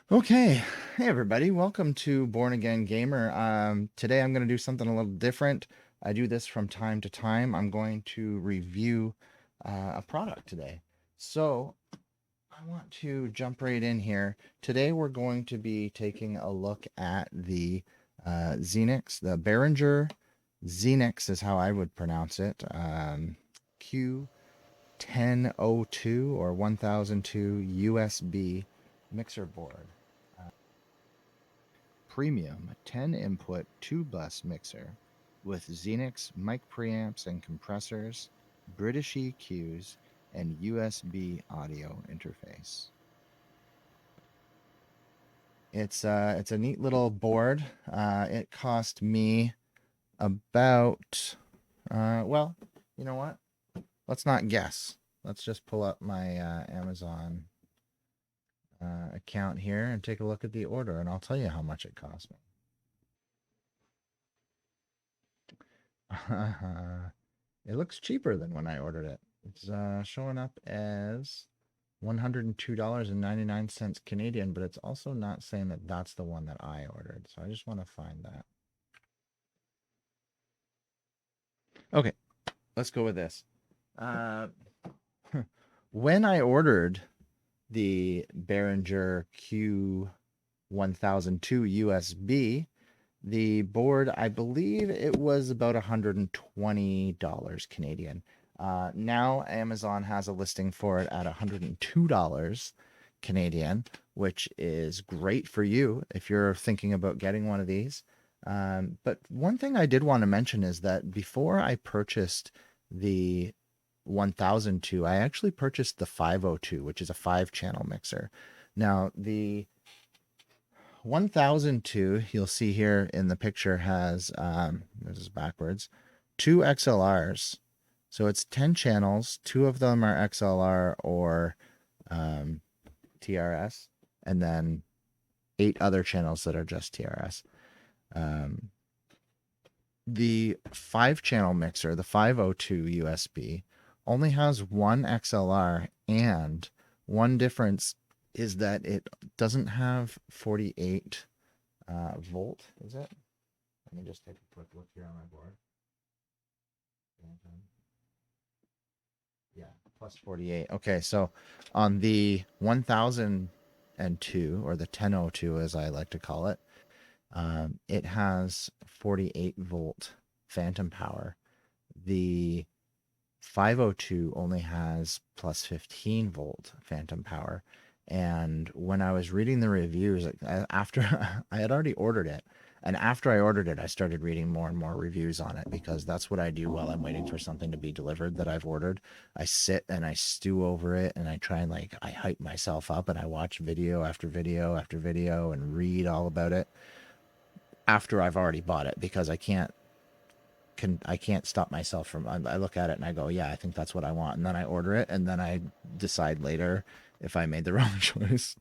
Okay, hey everybody, welcome to Born Again Gamer. Today I'm going to do something a little different. I do this from time to time. I'm going to review a product today. So I want to jump right in here. Today we're going to be taking a look at the Xenyx, the Behringer Xenyx is how I would pronounce it. Q1002 or 1002 USB mixer board. Premium 10 input 2 bus mixer with Xenyx mic preamps and compressors, British EQs, and USB audio interface. It's a neat little board. It cost me about well, you know what? Let's not guess. Let's just pull up my Amazon account here and take a look at the order, and I'll tell you how much it cost me. It looks cheaper than when I ordered it. It's showing up as $102.99 Canadian, but it's also not saying that that's the one that I ordered. So I just want to find that. Okay, let's go with this. Uh, when I ordered the Behringer Q1002 USB, the board, I believe it was about $120 Canadian. Now Amazon has a listing for it at $102 Canadian, which is great for you if you're thinking about getting one of these. But one thing I did want to mention is that before I purchased the 1002, I actually purchased the 502, which is a 5-channel mixer. Now, the 1002, you'll see here in the picture, has, this is backwards, 2 XLRs. So it's 10 channels. 2 of them are XLR or TRS, and then 8 other channels that are just TRS. The 5-channel mixer, the 502 USB, only has 1 XLR, and one difference is that it doesn't have 48 volt, is it? Let me just take a quick look here on my board. Yeah, plus 48. Okay, so on the 1002, or the 1002 as I like to call it, it has 48 volt phantom power. The 502 only has plus 15 volt phantom power. And when I was reading the reviews, after I had already ordered it, and after I ordered it, I started reading more and more reviews on it, because that's what I do while I'm waiting for something to be delivered that I've ordered. I sit and I stew over it, and I try and I hype myself up, and I watch video after video after video and read all about it after I've already bought it, because I can't stop myself from, I look at it and I go, yeah, I think that's what I want, and then I order it, and then I decide later if I made the wrong choice.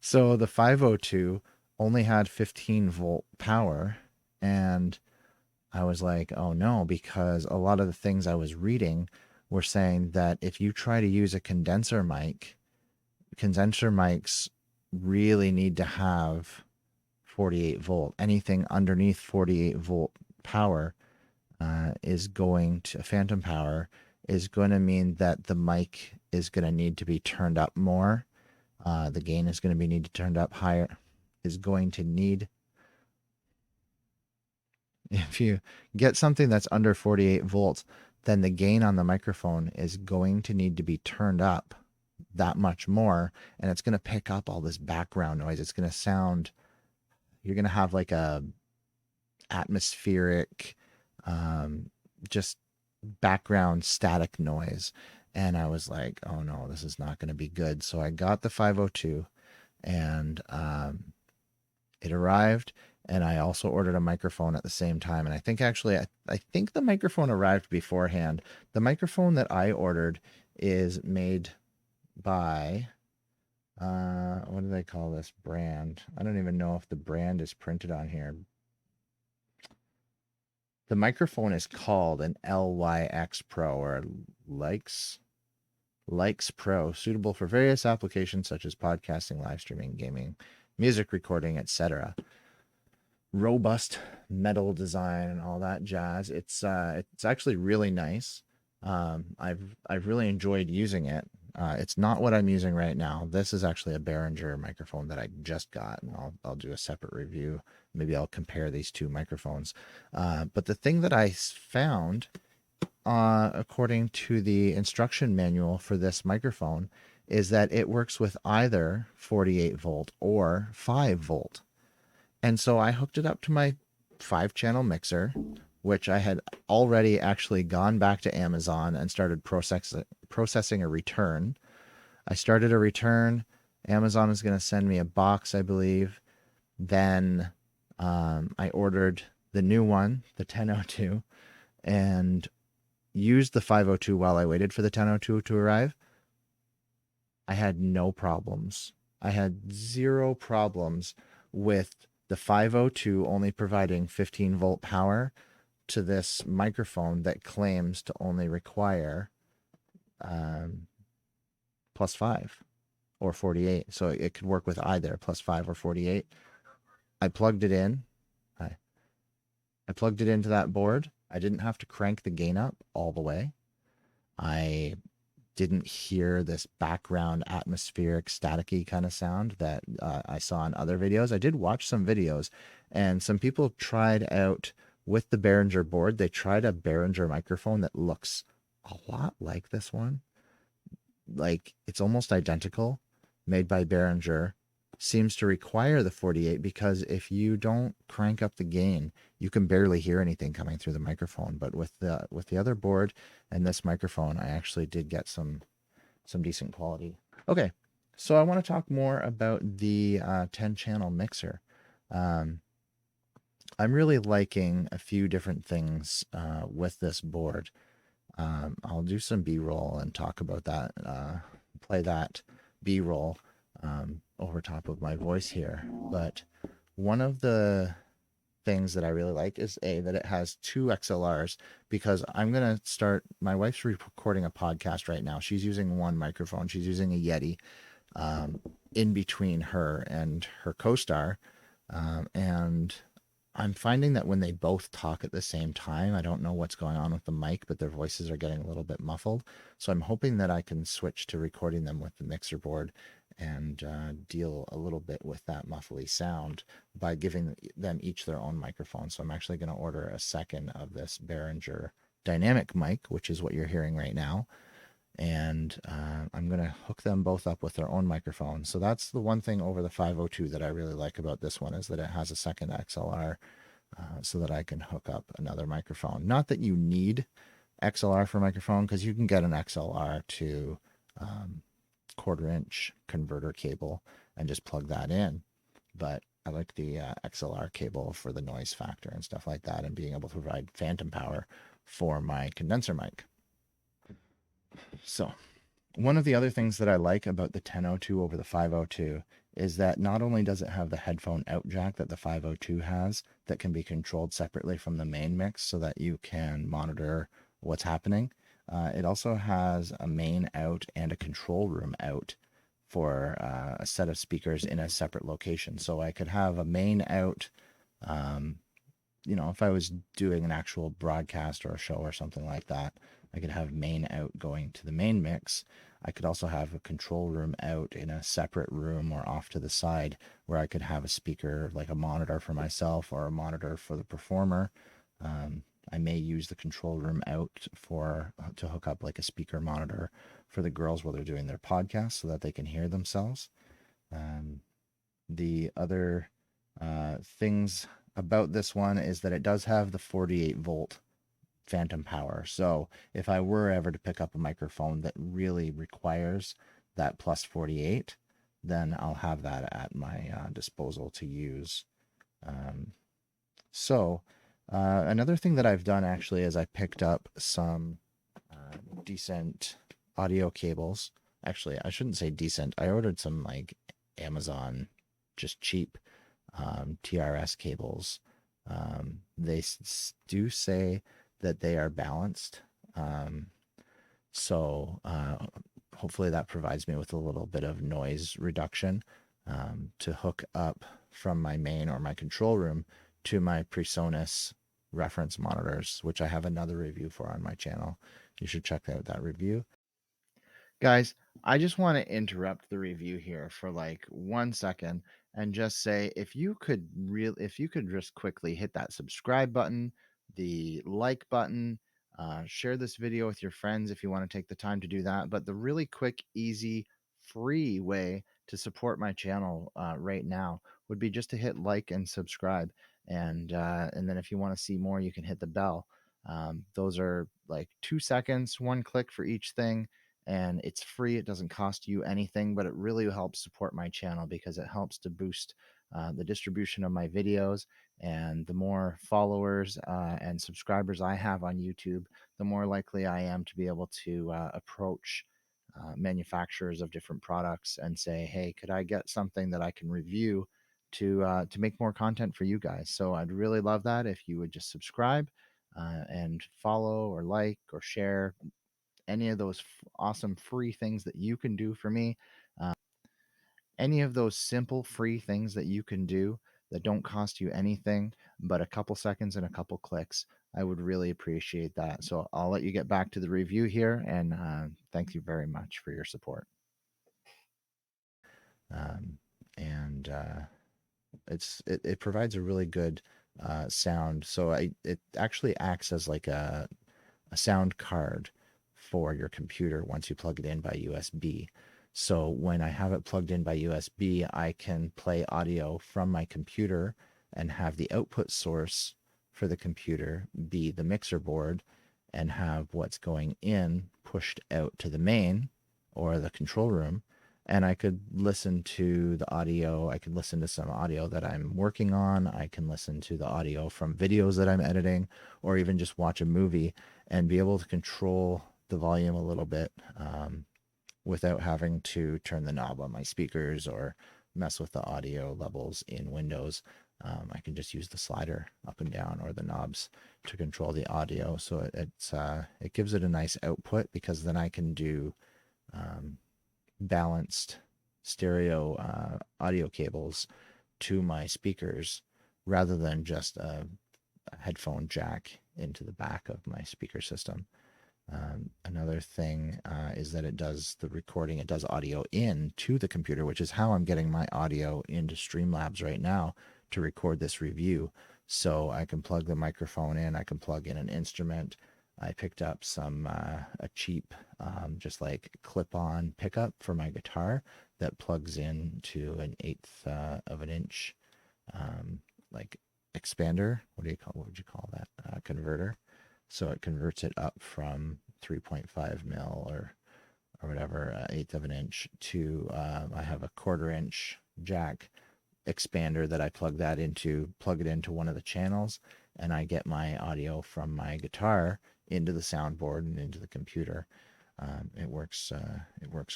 So the 502 only had 15 volt power, and I was like, oh no, because a lot of the things I was reading were saying that if you try to use a condenser mics really need to have 48 volt. Anything underneath 48 volt power is going to, phantom power is going to mean that the mic is going to need to be turned up more. The gain is going to be needed turned up higher. Is going to need, if you get something that's under 48 volts, then the gain on the microphone is going to need to be turned up that much more, and it's going to pick up all this background noise. It's going to sound, you're going to have like a atmospheric, just background static noise. And I was like, oh no, this is not going to be good. So I got the 502, and it arrived, and I also ordered a microphone at the same time. And I think actually, I think the microphone arrived beforehand. The microphone that I ordered is made by, what do they call this brand? I don't even know if the brand is printed on here. The microphone is called an LYX Pro, or Likes Pro, suitable for various applications such as podcasting, live streaming, gaming, music recording, etc. Robust metal design and all that jazz. It's actually really nice. I've really enjoyed using it. It's not what I'm using right now. This is actually a Behringer microphone that I just got, and I'll do a separate review. Maybe I'll compare these two microphones. But the thing that I found, according to the instruction manual for this microphone, is that it works with either 48 volt or 5 volt. And so I hooked it up to my 5-channel mixer, which I had already actually gone back to Amazon and started processing a return. I started a return. Amazon is going to send me a box, I believe. Then I ordered the new one, the 1002, and used the 502 while I waited for the 1002 to arrive. I had no problems. I had 0 problems with the 502 only providing 15 volt power to this microphone that claims to only require plus 5 or 48. So it could work with either plus 5 or 48. I plugged it in. I plugged it into that board. I didn't have to crank the gain up all the way. I didn't hear this background atmospheric staticky kind of sound that I saw in other videos. I did watch some videos, and some people tried out with the Behringer board. They tried a Behringer microphone that looks a lot like this one. Like, it's almost identical, made by Behringer. Seems to require the 48 because if you don't crank up the gain, you can barely hear anything coming through the microphone. But with the other board and this microphone, I actually did get some decent quality. Okay, so I want to talk more about the 10-channel mixer. I'm really liking a few different things with this board. I'll do some B-roll and talk about that, play that B-roll over top of my voice here. But one of the things that I really like is that it has 2 XLRs, because I'm going to start, my wife's recording a podcast right now. She's using one microphone. She's using a Yeti in between her and her co-star. And I'm finding that when they both talk at the same time, I don't know what's going on with the mic, but their voices are getting a little bit muffled. So I'm hoping that I can switch to recording them with the mixer board and deal a little bit with that muffly sound by giving them each their own microphone. So I'm actually going to order a second of this Behringer dynamic mic, which is what you're hearing right now. And I'm going to hook them both up with their own microphone. So that's the one thing over the 502 that I really like about this one, is that it has a second XLR so that I can hook up another microphone. Not that you need XLR for microphone, because you can get an XLR to 1/4-inch converter cable and just plug that in. But I like the XLR cable for the noise factor and stuff like that, and being able to provide phantom power for my condenser mic. So one of the other things that I like about the 1002 over the 502 is that not only does it have the headphone out jack that the 502 has that can be controlled separately from the main mix so that you can monitor what's happening, it also has a main out and a control room out for a set of speakers in a separate location. So I could have a main out, if I was doing an actual broadcast or a show or something like that, I could have main out going to the main mix. I could also have a control room out in a separate room or off to the side where I could have a speaker, like a monitor for myself or a monitor for the performer. I may use the control room out to hook up like a speaker monitor for the girls while they're doing their podcast so that they can hear themselves. The other things about this one is that it does have the 48 volt phantom power. So if I were ever to pick up a microphone that really requires that plus 48, then I'll have that at my disposal to use. Another thing that I've done actually is I picked up some decent audio cables. Actually, I shouldn't say decent. I ordered some like Amazon, just cheap TRS cables. They do say that they are balanced. So hopefully that provides me with a little bit of noise reduction. to hook up from my main or my control room to my PreSonus reference monitors, which I have another review for on my channel. You should check out that review. Guys, I just want to interrupt the review here for like 1 second and just say if you could just quickly hit that subscribe button, the like button, share this video with your friends if you want to take the time to do that. But the really quick, easy, free way to support my channel right now would be just to hit like and subscribe. And then if you want to see more, you can hit the bell. Those are like 2 seconds, one click for each thing, and it's free. It doesn't cost you anything, but it really helps support my channel because it helps to boost the distribution of my videos. And the more followers and subscribers I have on YouTube, the more likely I am to be able to approach manufacturers of different products and say, hey, could I get something that I can review to make more content for you guys? So I'd really love that if you would just subscribe and follow or like or share any of those awesome free things that you can do for me. Any of those simple free things that you can do that don't cost you anything but a couple seconds and a couple clicks, I would really appreciate that. So I'll let you get back to the review here, and thank you very much for your support. Um, and it provides a really good sound. So it actually acts as like a sound card for your computer once you plug it in by USB. So when I have it plugged in by USB, I can play audio from my computer and have the output source for the computer be the mixer board and have what's going in pushed out to the main or the control room. And I could listen to the audio. I could listen to some audio that I'm working on. I can listen to the audio from videos that I'm editing, or even just watch a movie and be able to control the volume a little bit without having to turn the knob on my speakers or mess with the audio levels in Windows. I can just use the slider up and down or the knobs to control the audio. So it gives it a nice output, because then I can do balanced stereo audio cables to my speakers rather than just a headphone jack into the back of my speaker system. Another thing is that it does the recording. It does audio in to the computer, which is how I'm getting my audio into Streamlabs right now to record this review. So I can plug the microphone in. I can plug in an instrument. I picked up a cheap, just like clip-on pickup for my guitar that plugs in to an 1/8 of an inch, like expander. What would you call that? Converter. So it converts it up from 3.5 mil or whatever, 1/8 of an inch to, I have a 1/4 inch jack expander that I plug it into one of the channels, and I get my audio from my guitar into the soundboard and into the computer. It works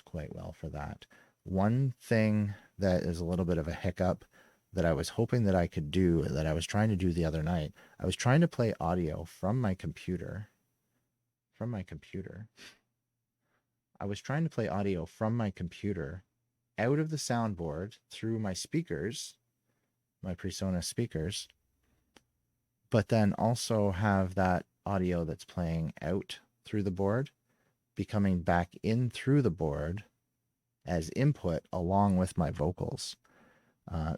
quite well for that. One thing that is a little bit of a hiccup that I was hoping that I could do, that I was trying to do the other night, I was trying to play audio from my computer. I was trying to play audio from my computer out of the soundboard through my speakers, my PreSonus speakers, but then also have that audio that's playing out through the board be coming back in through the board as input along with my vocals,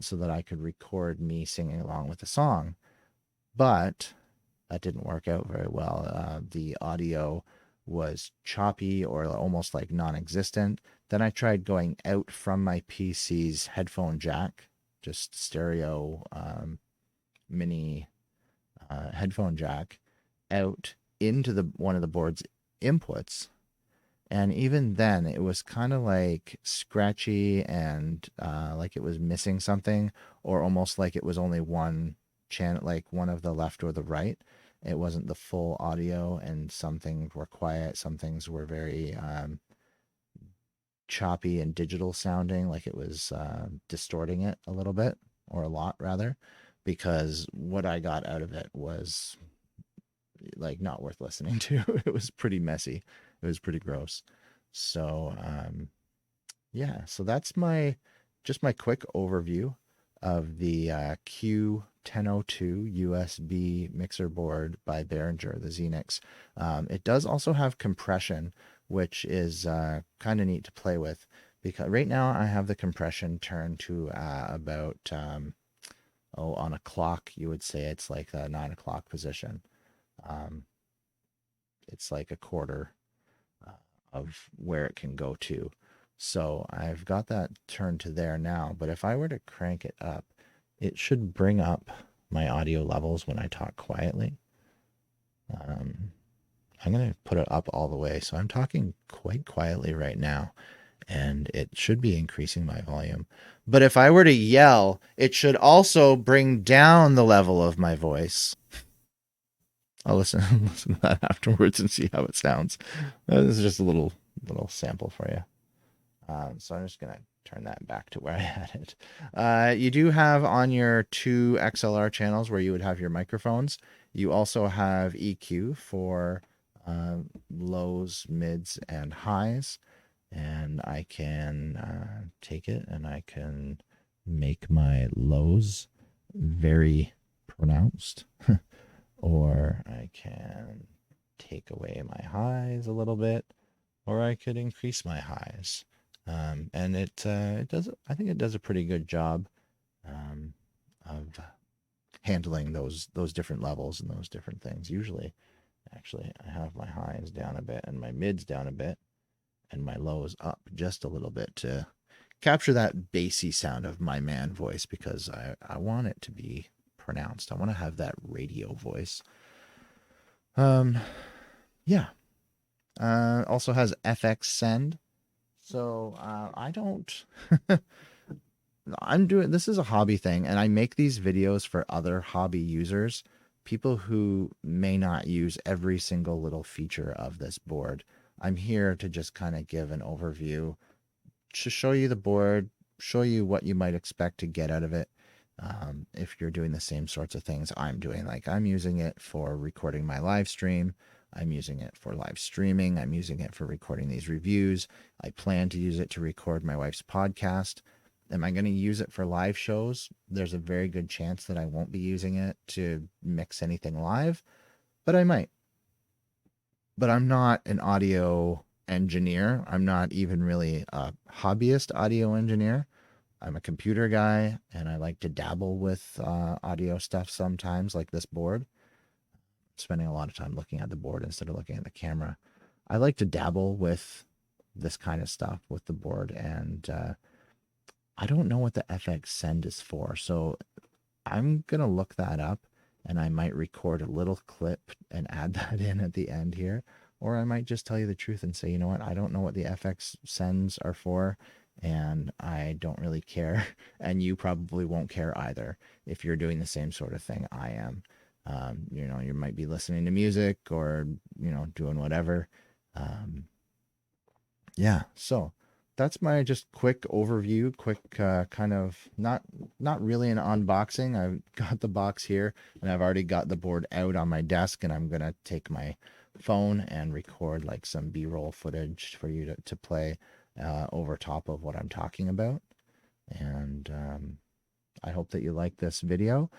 so that I could record me singing along with the song. But that didn't work out very well. The audio was choppy or almost like non-existent. Then I tried going out from my PC's headphone jack, just stereo mini headphone jack, out into one of the board's inputs. And even then, it was kind of like scratchy and like it was missing something, or almost like it was only one channel, like one of the left or the right. It wasn't the full audio, and some things were quiet. Some things were very choppy and digital sounding, like it was distorting it a little bit, or a lot rather, because what I got out of it was like not worth listening to. It was pretty messy. It was pretty gross. So yeah, so that's my just my quick overview of the Q1002 USB mixer board by Behringer, the Xenyx. It does also have compression, which is kind of neat to play with, because right now I have the compression turned to about on a clock you would say it's like the 9 o'clock position. It's like a quarter of where it can go to. So I've got that turned to there now, but if I were to crank it up, it should bring up my audio levels when I talk quietly. I'm going to put it up all the way. So I'm talking quite quietly right now, and it should be increasing my volume. But if I were to yell, it should also bring down the level of my voice. I'll listen to that afterwards and see how it sounds. This is just a little sample for you. So I'm just gonna turn that back to where I had it. You do have on your 2 XLR channels where you would have your microphones. You also have EQ for lows, mids, and highs. And I can take it and I can make my lows very pronounced. Or I can take away my highs a little bit, or I could increase my highs. And it does. I think it does a pretty good job of handling those different levels and those different things. Usually, actually, I have my highs down a bit and my mids down a bit, and my lows up just a little bit to capture that bassy sound of my man voice, because I want it to be pronounced. I want to have that radio voice. Yeah. Also has FX send. So I don't. I'm doing this is a hobby thing, and I make these videos for other hobby users, people who may not use every single little feature of this board. I'm here to just kind of give an overview, to show you the board, show you what you might expect to get out of it. If you're doing the same sorts of things I'm doing, like I'm using it for recording my live stream, I'm using it for live streaming, I'm using it for recording these reviews. I plan to use it to record my wife's podcast. Am I going to use it for live shows? There's a very good chance that I won't be using it to mix anything live, but I might. But I'm not an audio engineer. I'm not even really a hobbyist audio engineer. I'm a computer guy, and I like to dabble with audio stuff sometimes, like this board. Spending a lot of time looking at the board instead of looking at the camera. I like to dabble with this kind of stuff with the board, and I don't know what the FX send is for, so I'm going to look that up, and I might record a little clip and add that in at the end here. Or I might just tell you the truth and say, you know what, I don't know what the FX sends are for, and I don't really care. And you probably won't care either if you're doing the same sort of thing I am. You might be listening to music or, doing whatever. Yeah, so that's my just quick overview, quick kind of not really an unboxing. I've got the box here, and I've already got the board out on my desk, and I'm gonna take my phone and record like some B-roll footage for you to play over top of what I'm talking about. And I hope that you like this video.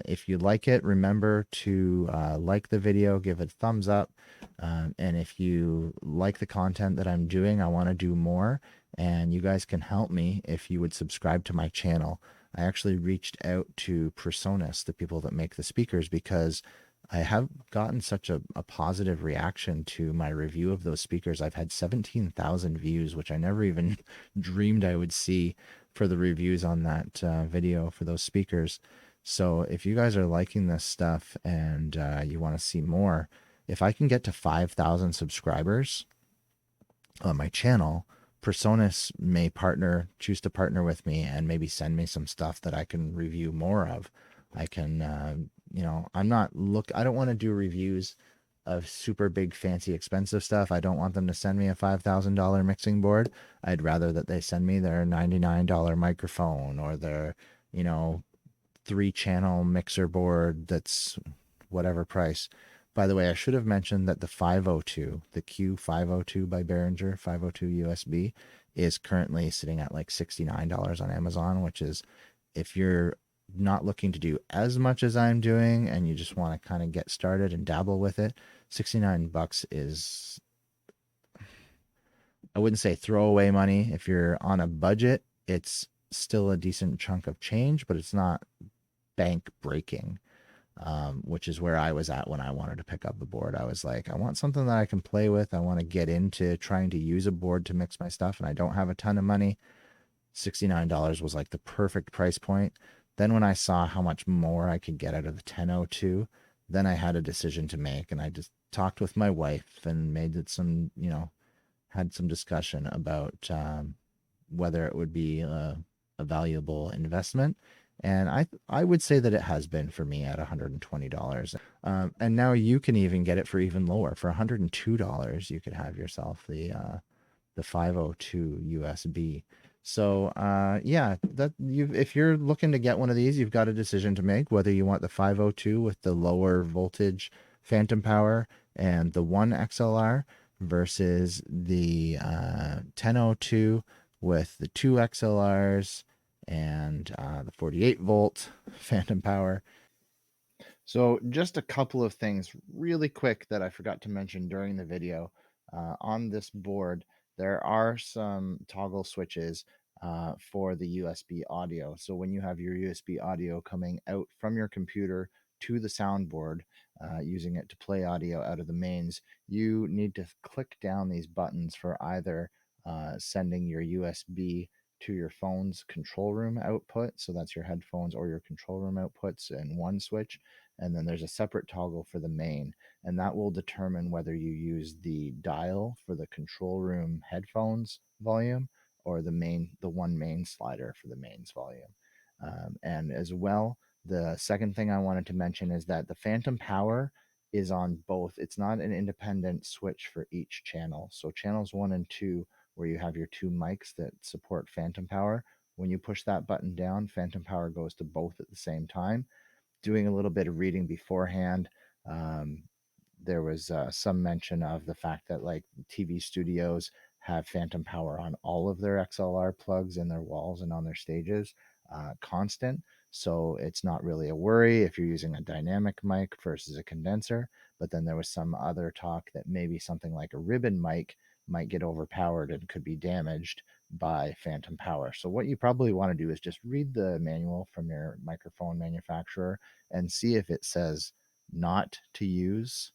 If you like it, remember to like the video, give it a thumbs up. And if you like the content that I'm doing, I want to do more. And you guys can help me if you would subscribe to my channel. I actually reached out to Presonus, the people that make the speakers, because I have gotten such a positive reaction to my review of those speakers. I've had 17,000 views, which I never even dreamed I would see for the reviews on that video for those speakers. So if you guys are liking this stuff and you want to see more, if I can get to 5,000 subscribers on my channel, Presonus may choose to partner with me and maybe send me some stuff that I can review more of. I can, I don't want to do reviews of super big, fancy, expensive stuff. I don't want them to send me a $5,000 mixing board. I'd rather that they send me their $99 microphone or their, 3-channel mixer board that's whatever price. By the way, I should have mentioned that the 502, the Q502 by Behringer, 502 USB, is currently sitting at like $69 on Amazon, which is, if you're not looking to do as much as I'm doing and you just want to kind of get started and dabble with it, 69 bucks is, I wouldn't say throwaway money. If you're on a budget, it's still a decent chunk of change, but it's not bank breaking, which is where I was at when I wanted to pick up the board. I was like, I want something that I can play with. I want to get into trying to use a board to mix my stuff, and I don't have a ton of money. $69 was like the perfect price point. Then when I saw how much more I could get out of the 1002, then I had a decision to make, and I just talked with my wife and made it some, had some discussion about whether it would be a valuable investment. And I would say that it has been for me at $120. And now you can even get it for even lower. For $102, you could have yourself the 502 USB. So yeah, that you, if you're looking to get one of these, you've got a decision to make whether you want the 502 with the lower voltage phantom power and the one XLR versus the 1002 with the two XLRs and the 48 volt phantom power. So just a couple of things really quick that I forgot to mention during the video. On this board, there are some toggle switches for the USB audio. So when you have your USB audio coming out from your computer to the soundboard, using it to play audio out of the mains, you need to click down these buttons for either sending your USB to your phone's control room output. So that's your headphones or your control room outputs in one switch. And then there's a separate toggle for the main, and that will determine whether you use the dial for the control room headphones volume or the one main slider for the mains volume. And as well, the second thing I wanted to mention is that the phantom power is on both. It's not an independent switch for each channel. So channels 1 and 2, where you have your two mics that support phantom power, when you push that button down, phantom power goes to both at the same time. Doing a little bit of reading beforehand, um, there was some mention of the fact that like TV studios have phantom power on all of their XLR plugs in their walls and on their stages, constant. So it's not really a worry if you're using a dynamic mic versus a condenser. But then there was some other talk that maybe something like a ribbon mic might get overpowered and could be damaged by phantom power. So what you probably want to do is just read the manual from your microphone manufacturer and see if it says not to use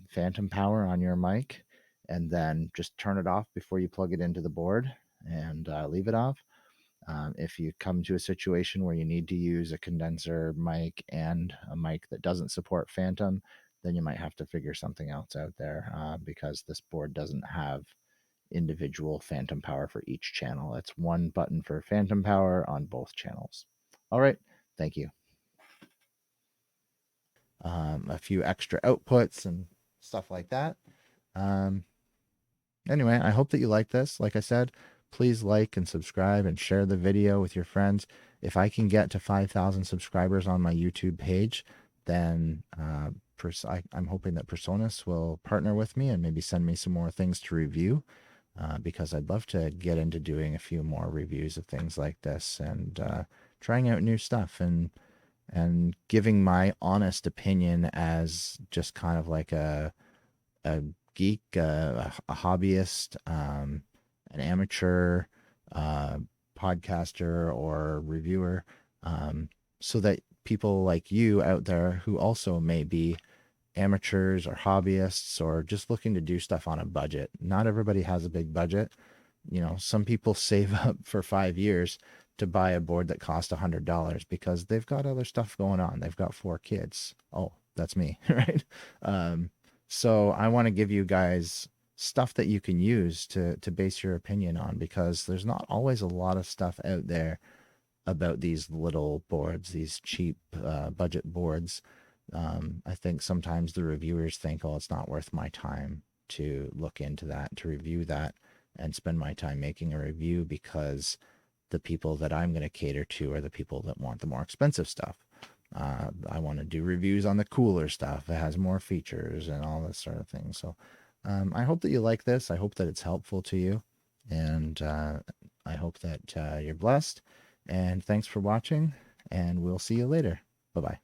phantom power on your mic, and then just turn it off before you plug it into the board and leave it off. If you come to a situation where you need to use a condenser mic and a mic that doesn't support phantom, then you might have to figure something else out there, because this board doesn't have individual phantom power for each channel. It's one button for phantom power on both channels. All right, thank you. A few extra outputs and stuff like that. Anyway, I hope that you like this. Like I said, please like and subscribe and share the video with your friends. If I can get to 5,000 subscribers on my YouTube page, then I'm hoping that Personas will partner with me and maybe send me some more things to review, because I'd love to get into doing a few more reviews of things like this and trying out new stuff and giving my honest opinion as just kind of like a geek, a hobbyist, an amateur podcaster or reviewer, so that people like you out there who also may be amateurs or hobbyists or just looking to do stuff on a budget. Not everybody has a big budget. Some people save up for 5 years to buy a board that costs $100 because they've got other stuff going on. They've got 4 kids. Oh, that's me, right? So I want to give you guys stuff that you can use to base your opinion on, because there's not always a lot of stuff out there about these little boards, these cheap budget boards. I think sometimes the reviewers think, oh, it's not worth my time to look into that, to review that, and spend my time making a review, because the people that I'm going to cater to are the people that want the more expensive stuff. I want to do reviews on the cooler stuff. It has more features and all this sort of thing. So I hope that you like this. I hope that it's helpful to you. And I hope that you're blessed. And thanks for watching, and we'll see you later. Bye-bye.